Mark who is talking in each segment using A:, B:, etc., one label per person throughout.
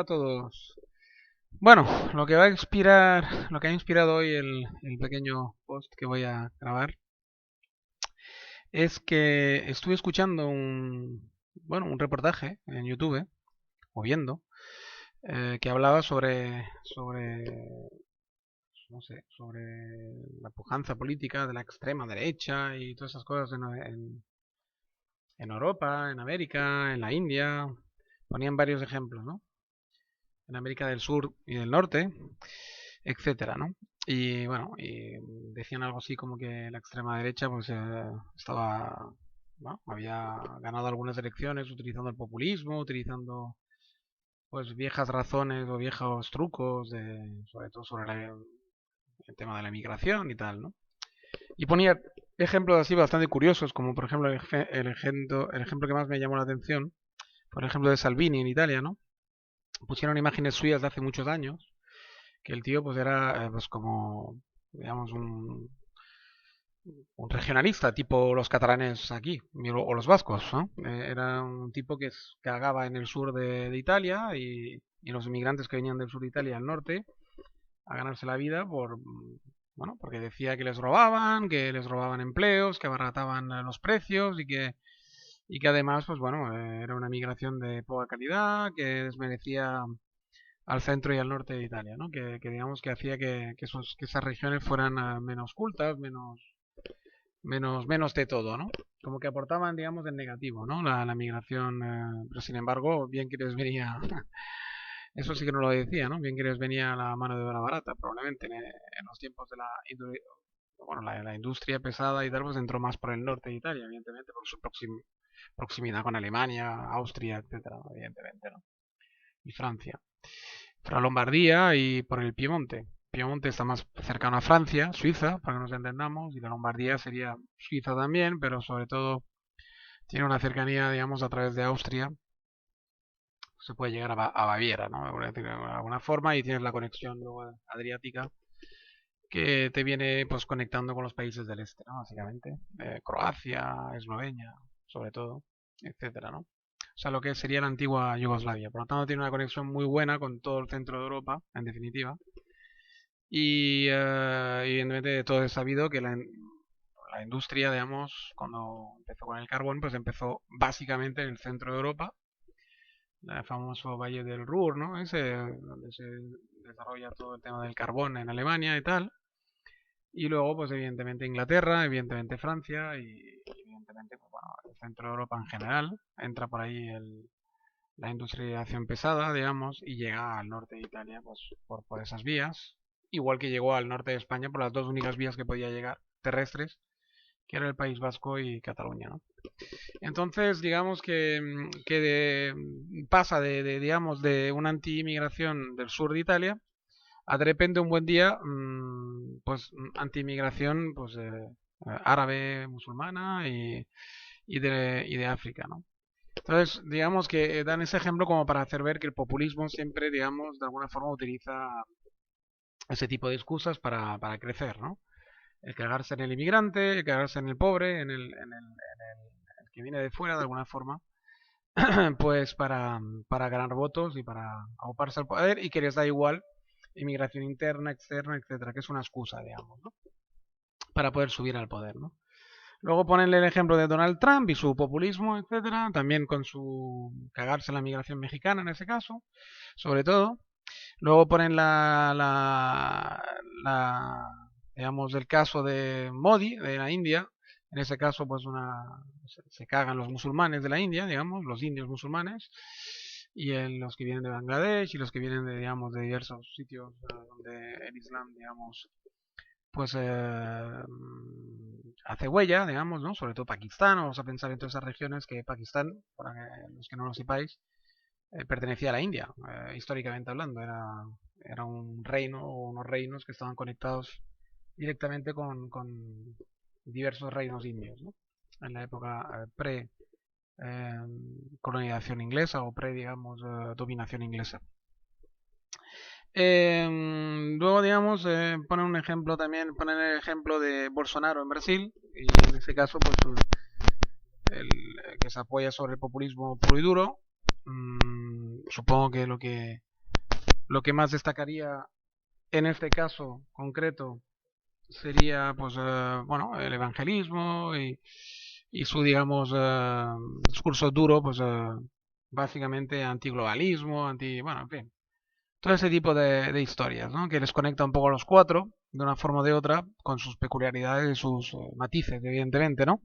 A: Hola a todos. Bueno, lo que ha inspirado hoy el pequeño post que voy a grabar es que estuve escuchando un reportaje en YouTube o viendo que hablaba no sé, sobre la pujanza política de la extrema derecha y todas esas cosas en Europa, en América, en la India. Ponían varios ejemplos, ¿no? En América del Sur y del Norte, etcétera, ¿no? Y bueno, y decían algo así como que la extrema derecha pues estaba, bueno, había ganado algunas elecciones utilizando el populismo, utilizando pues viejas razones o viejos trucos sobre todo sobre el tema de la migración y tal, ¿no? Y ponía ejemplos así bastante curiosos, como por ejemplo el ejemplo que más me llamó la atención, por ejemplo de Salvini en Italia, ¿no? Pusieron imágenes suyas de hace muchos años que el tío pues era pues como digamos un regionalista tipo los catalanes aquí o los vascos, ¿no? Era un tipo que cagaba en el sur de Italia y los inmigrantes que venían del sur de Italia al norte a ganarse la vida bueno, porque decía que les robaban empleos, que abarataban los precios y que además pues bueno, era una migración de poca calidad, que desmerecía al centro y al norte de Italia, ¿no? Que digamos que hacía que esas regiones fueran menos cultas, menos de todo, ¿no? Como que aportaban, digamos, en negativo, ¿no? La migración, pero sin embargo, bien que les venía, eso sí que no lo decía, ¿no? Bien que les venía la mano de obra barata, probablemente en los tiempos de bueno, la industria pesada y tal, pues entró más por el norte de Italia, evidentemente, por su proximidad con Alemania, Austria, etcétera, evidentemente, ¿no? Y Francia. Por la Lombardía y por el Piemonte. Piemonte está más cercano a Francia, Suiza, para que nos entendamos, y la Lombardía sería Suiza también, pero sobre todo tiene una cercanía, digamos, a través de Austria. Se puede llegar a Baviera, ¿no? De alguna forma, y tienes la conexión luego adriática que te viene pues conectando con los países del este, ¿no? Básicamente. Croacia, Eslovenia, sobre todo, etcétera, ¿no? O sea, lo que sería la antigua Yugoslavia. Por lo tanto, tiene una conexión muy buena con todo el centro de Europa, en definitiva. Y evidentemente todo es sabido que la industria, digamos, cuando empezó con el carbón, pues empezó básicamente en el centro de Europa, el famoso Valle del Ruhr, ¿no? Ese, donde se desarrolla todo el tema del carbón en Alemania y tal. Y luego, pues evidentemente Inglaterra, evidentemente Francia y evidentemente, pues, bueno, el centro de Europa en general. Entra por ahí la industrialización pesada, digamos, y llega al norte de Italia, pues por esas vías. Igual que llegó al norte de España por las dos únicas vías que podía llegar terrestres, que era el País Vasco y Cataluña, ¿no? Entonces, digamos pasa digamos, de una anti-inmigración del sur de Italia a de repente un buen día, pues anti-inmigración pues, árabe, musulmana y de África, ¿no? Entonces, digamos que dan ese ejemplo como para hacer ver que el populismo siempre, digamos, de alguna forma utiliza ese tipo de excusas para crecer, ¿no? El cagarse en el inmigrante, el cagarse en el pobre, el que viene de fuera de alguna forma, pues para ganar votos y para auparse al poder y que les da igual inmigración interna, externa, etcétera, que es una excusa, digamos, ¿no? Para poder subir al poder, ¿no? Luego ponerle el ejemplo de Donald Trump y su populismo, etcétera, también con su cagarse en la migración mexicana en ese caso, sobre todo. Luego ponen digamos, el caso de Modi, de la India. En ese caso, pues se cagan los musulmanes de la India, digamos, los indios musulmanes, y los que vienen de Bangladesh y los que vienen de, digamos, de diversos sitios donde el Islam, digamos, pues hace huella, digamos, ¿no? Sobre todo Pakistán, vamos a pensar en todas esas regiones que Pakistán, para los que no lo sepáis, pertenecía a la India, históricamente hablando. Era un reino o unos reinos que estaban conectados directamente con diversos reinos indios, ¿no? En la época pre-colonización inglesa o pre, digamos, dominación inglesa. Luego, digamos, ponen un ejemplo también, ponen el ejemplo de Bolsonaro en Brasil, y en ese caso, pues, que se apoya sobre el populismo puro y duro. Supongo que lo que más destacaría en este caso concreto sería, pues, bueno, el evangelismo y su, digamos, discurso duro, pues, básicamente antiglobalismo, bueno, en fin, todo ese tipo de historias, ¿no? Que les conecta un poco a los cuatro, de una forma o de otra, con sus peculiaridades y sus matices, evidentemente, ¿no?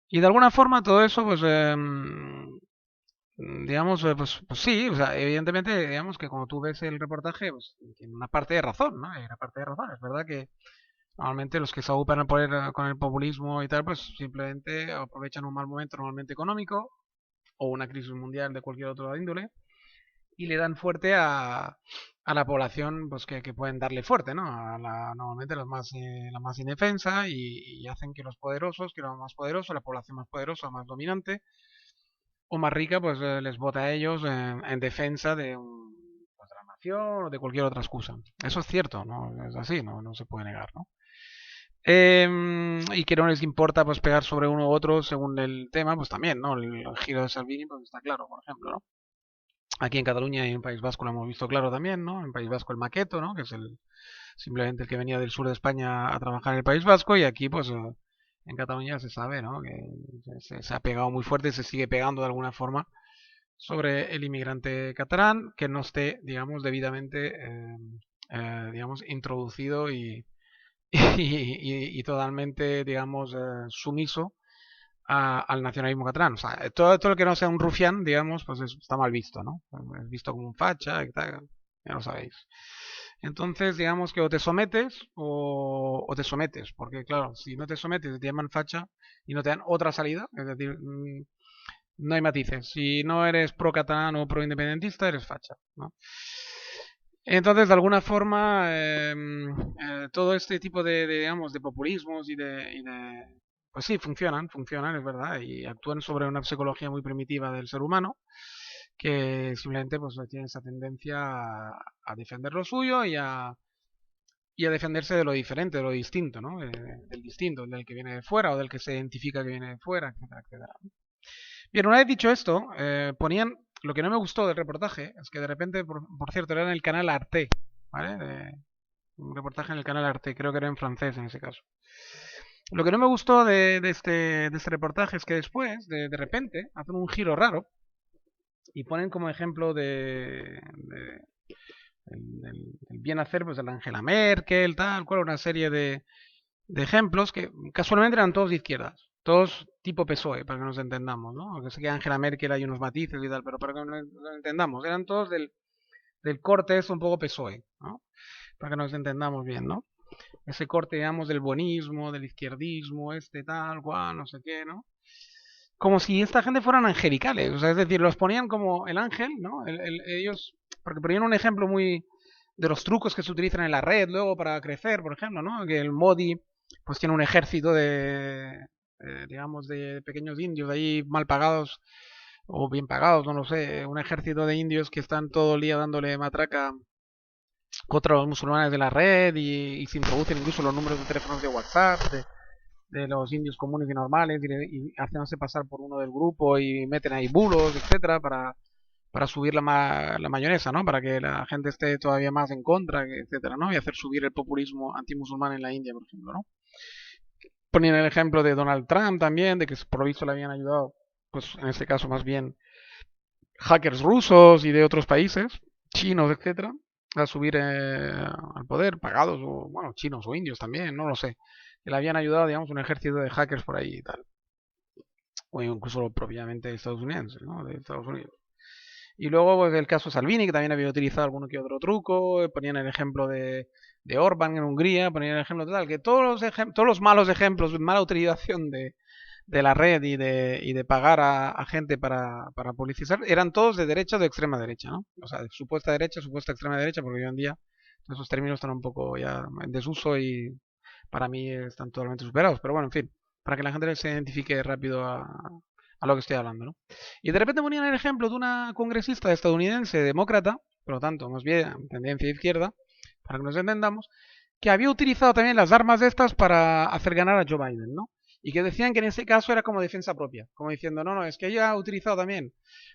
A: Y de alguna forma todo eso, pues, digamos, pues sí, o sea, evidentemente, digamos que cuando tú ves el reportaje, pues tiene una parte de razón, ¿no? Hay una parte de razón. Es verdad que normalmente los que se ocupan con el populismo y tal, pues simplemente aprovechan un mal momento normalmente económico o una crisis mundial de cualquier otro índole y le dan fuerte a la población pues que pueden darle fuerte, ¿no? Normalmente la más indefensa y hacen que los poderosos, que los más poderosos, la población más poderosa, más dominante o más rica, pues les vota a ellos en defensa pues, de la nación o de cualquier otra excusa. Eso es cierto, ¿no? Es así, no se puede negar, ¿no? Y que no les importa pues pegar sobre uno u otro según el tema, pues también, ¿no? El giro de Salvini pues está claro, por ejemplo, ¿no? Aquí en Cataluña y en País Vasco lo hemos visto claro también, ¿no? En País Vasco el Maqueto, ¿no? Que es simplemente el que venía del sur de España a trabajar en el País Vasco y aquí pues en Cataluña se sabe, ¿no? Que se ha pegado muy fuerte y se sigue pegando de alguna forma sobre el inmigrante catalán que no esté, digamos, debidamente, digamos, introducido y totalmente, digamos, sumiso al nacionalismo catalán. O sea, todo lo que no sea un rufián, digamos, pues está mal visto, ¿no? Es visto como un facha, y tal, ya lo sabéis. Entonces, digamos que o te sometes o te sometes, porque claro, si no te sometes te llaman facha y no te dan otra salida, es decir, no hay matices. Si no eres pro catalán o pro independentista, eres facha, ¿no? Entonces, de alguna forma, todo este tipo digamos, de populismos pues sí, funcionan, es verdad, y actúan sobre una psicología muy primitiva del ser humano, que simplemente pues tiene esa tendencia a defender lo suyo y a defenderse de lo diferente, de lo distinto, ¿no? Del distinto, del que viene de fuera o del que se identifica que viene de fuera, etcétera, etcétera. Bien, una vez dicho esto, ponían. Lo que no me gustó del reportaje es que de repente, por cierto, era en el canal Arte, ¿vale? Un reportaje en el canal Arte, creo que era en francés en ese caso. Lo que no me gustó de este reportaje es que después, de repente, hacen un giro raro y ponen como ejemplo el bien hacer pues, de la Angela Merkel, tal cual, una serie de ejemplos que casualmente eran todos de izquierdas. Todos tipo PSOE, para que nos entendamos, ¿no? Aunque sé que Angela Merkel hay unos matices y tal, pero para que nos entendamos, eran todos del corte es un poco PSOE, ¿no? Para que nos entendamos bien, ¿no? Ese corte, digamos, del buenismo, del izquierdismo, tal, cual, no sé qué, ¿no? Como si esta gente fueran angelicales, o sea, es decir, los ponían como el ángel, ¿no? Ellos, porque ponían un ejemplo muy de los trucos que se utilizan en la red luego para crecer, por ejemplo, ¿no? Que el Modi, pues tiene un ejército digamos, de pequeños indios ahí mal pagados o bien pagados, no lo sé, un ejército de indios que están todo el día dándole matraca contra los musulmanes de la red y se introducen incluso los números de teléfonos de WhatsApp de los indios comunes y normales y haciéndose pasar por uno del grupo y meten ahí bulos, etcétera, para subir la mayonesa, ¿no? Para que la gente esté todavía más en contra, etcétera, ¿no? Y hacer subir el populismo antimusulmán en la India, por ejemplo, ¿no? Ponían el ejemplo de Donald Trump también, de que por lo visto le habían ayudado, pues en este caso más bien hackers rusos y de otros países, chinos, etcétera, a subir al poder, pagados, o bueno, chinos o indios también, no lo sé. Que le habían ayudado, digamos, un ejército de hackers por ahí y tal. O incluso propiamente estadounidenses, ¿no? De Estados Unidos. Y luego pues, el caso Salvini, que también había utilizado alguno que otro truco, ponían el ejemplo de Orban en Hungría, ponían el ejemplo de tal, que todos los malos ejemplos, mala utilización de la red y de pagar a gente para publicitar, eran todos de derecha o de extrema derecha, ¿no? O sea, de supuesta derecha, supuesta extrema derecha, porque hoy en día esos términos están un poco ya en desuso y para mí están totalmente superados. Pero bueno, en fin, para que la gente se identifique rápido a lo que estoy hablando, ¿no? Y de repente ponían el ejemplo de una congresista estadounidense demócrata, por lo tanto, más bien tendencia izquierda, para que nos entendamos, que había utilizado también las armas estas para hacer ganar a Joe Biden, ¿no? y que decían que en ese caso era como defensa propia, como diciendo, no, no, es que ella ha utilizado también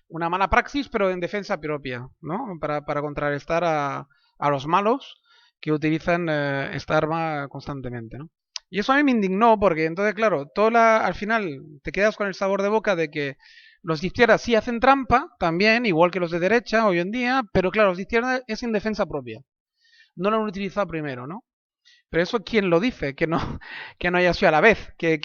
A: una mala praxis, pero en defensa propia, ¿no? Para contrarrestar a los malos que utilizan esta arma constantemente, ¿no? Y eso a mí me indignó porque entonces, claro, al final te quedas con el sabor de boca de que los de izquierda sí hacen trampa, también, igual que los de derecha hoy en día, pero claro, los de izquierda es en defensa propia. No lo han utilizado primero, ¿no? Pero eso, ¿quién lo dice? Que no, que no haya sido a la vez, que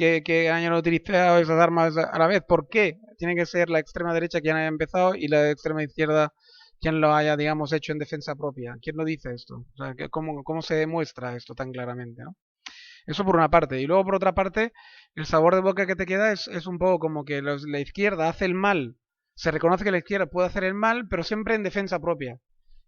A: hayan utilizado esas armas a la vez. ¿Por qué? Tiene que ser la extrema derecha quien haya empezado y la extrema izquierda quien lo haya, digamos, hecho en defensa propia. ¿Quién lo dice esto? O sea, ¿cómo se demuestra esto tan claramente, ¿no? Eso por una parte. Y luego por otra parte, el sabor de boca que te queda es un poco como que la izquierda hace el mal. Se reconoce que la izquierda puede hacer el mal, pero siempre en defensa propia.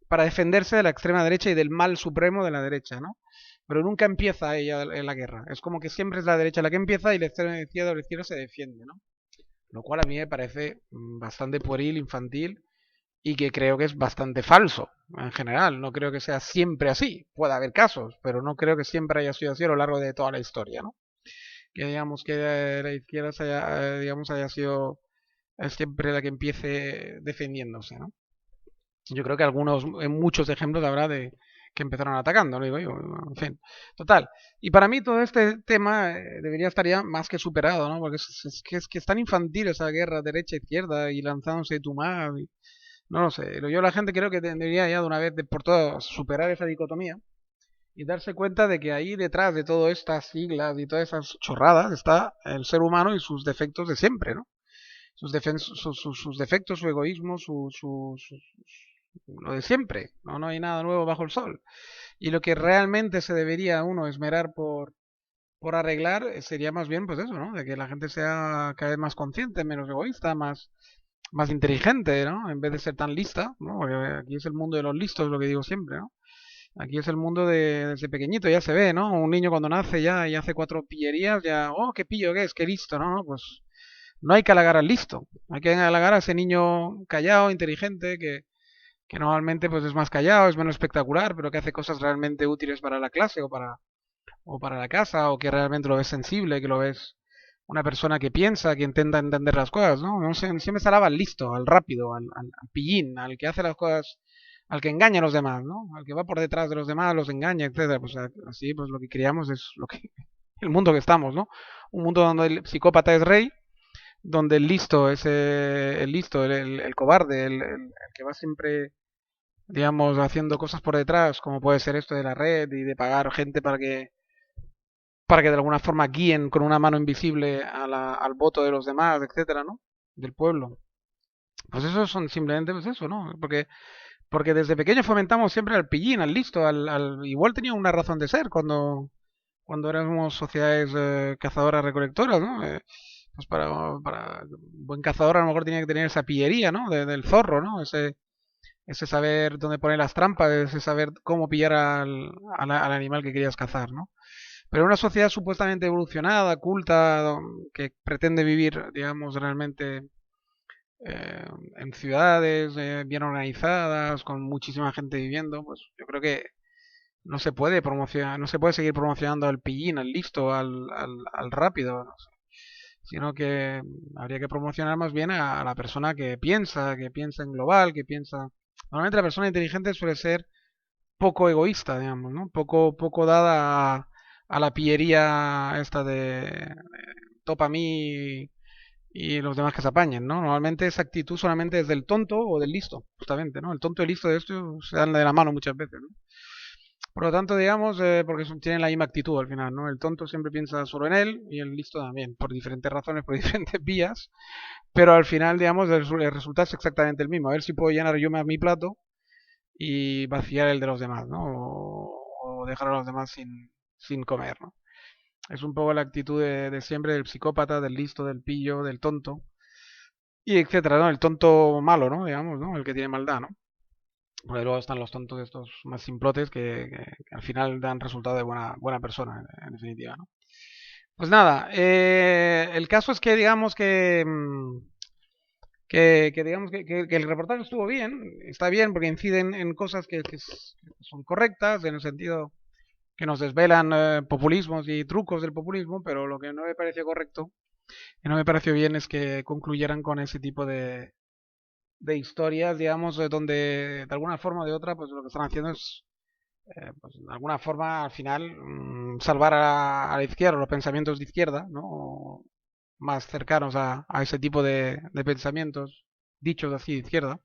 A: Para defenderse de la extrema derecha y del mal supremo de la derecha, ¿no? Pero nunca empieza ella en la guerra. Es como que siempre es la derecha la que empieza y la izquierda se defiende, ¿no? Lo cual a mí me parece bastante pueril, infantil y que creo que es bastante falso en general. No creo que sea siempre así. Puede haber casos, pero no creo que siempre haya sido así a lo largo de toda la historia, ¿no? Que digamos que la izquierda digamos, haya sido siempre la que empiece defendiéndose, ¿no? Yo creo que en muchos ejemplos habrá de que empezaron atacando, ¿no? Digo yo, en fin. Total. Y para mí todo este tema debería estar ya más que superado, ¿no? Porque es que es tan infantil esa guerra derecha-izquierda y lanzándose tú más. No lo sé. Yo la gente creo que debería ya de una vez por todas superar esa dicotomía y darse cuenta de que ahí detrás de todas estas siglas y todas esas chorradas está el ser humano y sus defectos de siempre, ¿no? Sus defectos, su egoísmo, lo de siempre. ¿No? No hay nada nuevo bajo el sol. Y lo que realmente se debería uno esmerar por arreglar sería más bien pues eso, ¿no? De que la gente sea cada vez más consciente, menos egoísta, más inteligente, ¿no? En vez de ser tan lista, ¿no? Porque aquí es el mundo de los listos, lo que digo siempre, ¿no? Aquí es el mundo desde pequeñito, ya se ve, ¿no? Un niño cuando nace ya y hace cuatro pillerías, ya, oh, qué pillo que es, qué listo, ¿no? Pues no hay que halagar al listo, hay que halagar a ese niño callado, inteligente, que normalmente pues es más callado, es menos espectacular, pero que hace cosas realmente útiles para la clase o para la casa, o que realmente lo ves sensible, que lo ves una persona que piensa, que intenta entender las cosas, ¿no? No sé, siempre se alaba al listo, al rápido, al pillín, al que hace las cosas, al que engaña a los demás, ¿no? Al que va por detrás de los demás, los engaña, etcétera. Pues así, pues lo que creamos es el mundo que estamos, ¿no? Un mundo donde el psicópata es rey, donde el listo es el listo, el cobarde, el que va siempre, digamos, haciendo cosas por detrás, como puede ser esto de la red y de pagar gente para que de alguna forma guíen con una mano invisible al voto de los demás, etcétera, ¿no? Del pueblo. Pues eso son simplemente pues eso, ¿no? Porque desde pequeño fomentamos siempre al pillín, al listo, igual tenía una razón de ser cuando éramos sociedades cazadoras recolectoras, ¿no? Pues para un buen cazador a lo mejor tenía que tener esa pillería, ¿no? Del zorro, ¿no? Ese saber dónde poner las trampas, ese saber cómo pillar al animal que querías cazar, ¿no? Pero una sociedad supuestamente evolucionada, culta, que pretende vivir, digamos, realmente eh, en ciudades bien organizadas, con muchísima gente viviendo, pues yo creo que no se puede promocionar, no se puede seguir promocionando al pillín, al listo, al rápido, no sé, sino que habría que promocionar más bien a la persona que piensa en global, que piensa. Normalmente la persona inteligente suele ser poco egoísta, digamos, ¿no? Poco dada a la pillería esta de topa a mí y los demás que se apañen, ¿no? Normalmente esa actitud solamente es del tonto o del listo, justamente, ¿no? El tonto y el listo de esto se dan de la mano muchas veces, ¿no? Por lo tanto, digamos, porque tienen la misma actitud al final, ¿no? El tonto siempre piensa solo en él y el listo también, por diferentes razones, por diferentes vías, pero al final, digamos, el resultado es exactamente el mismo. A ver si puedo llenar yo más mi plato y vaciar el de los demás, ¿no? O dejar a los demás sin comer, ¿no? Es un poco la actitud de siempre del psicópata, del listo, del pillo, del tonto, y etcétera, ¿no? El tonto malo, ¿no? Digamos, ¿no? El que tiene maldad, ¿no? Porque luego están los tontos estos más simplotes que al final dan resultado de buena persona, en definitiva, ¿no? Pues nada, el caso es que digamos que digamos que el reportaje estuvo bien, está bien porque inciden en cosas que son correctas, en el sentido que nos desvelan populismos y trucos del populismo, pero lo que no me pareció correcto, que no me pareció bien es que concluyeran con ese tipo de historias, digamos, donde de alguna forma o de otra, pues lo que están haciendo es, pues, de alguna forma, al final, salvar a la izquierda, los pensamientos de izquierda, ¿no? O más cercanos a ese tipo de pensamientos, dichos así de izquierda,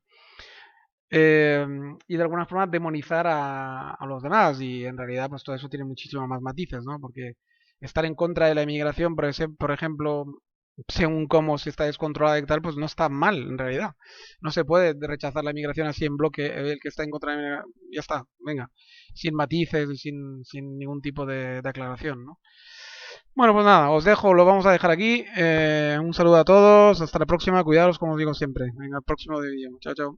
A: eh, y de alguna forma demonizar a los demás. Y en realidad, pues todo eso tiene muchísimos más matices, ¿no? Porque estar en contra de la inmigración, por ejemplo, según cómo se está descontrolada y tal, pues no está mal en realidad. No se puede rechazar la inmigración así en bloque, el que está en contra de la inmigración, ya está, venga, sin matices y sin ningún tipo de aclaración, ¿no? Bueno, pues nada, os dejo, lo vamos a dejar aquí. Un saludo a todos, hasta la próxima, cuidados como os digo siempre. Venga, el próximo vídeo. Chao, chao.